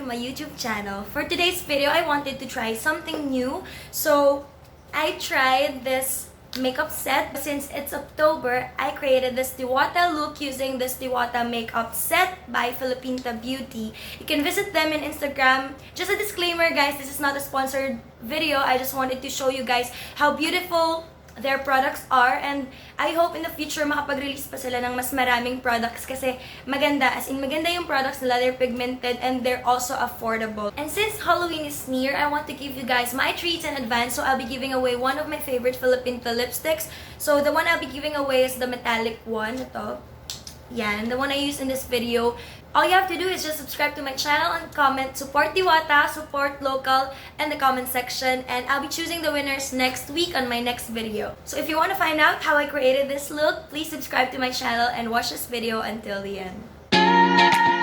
my YouTube channel. For today's video, I wanted to try something new. So, I tried this makeup set. Since it's October, I created this Diwata look using this Diwata makeup set by Filipinta Beauty. You can visit them in Instagram. Just a disclaimer guys, this is not a sponsored video. I just wanted to show you guys how beautiful their products are, and I hope in the future makapag-release pa sila ng mas maraming products kasi maganda, as in maganda yung products nila, they're pigmented and they're also affordable. And since Halloween is near, I want to give you guys my treats in advance, so I'll be giving away one of my favorite Filipinta lipsticks. So the one I'll be giving away is the metallic one, ito. Yan, the one I used in this video. All you have to do is just subscribe to my channel and comment, support Diwata, support local, in the comment section, and I'll be choosing the winners next week on my next video. So if you want to find out how I created this look, please subscribe to my channel and watch this video until the end.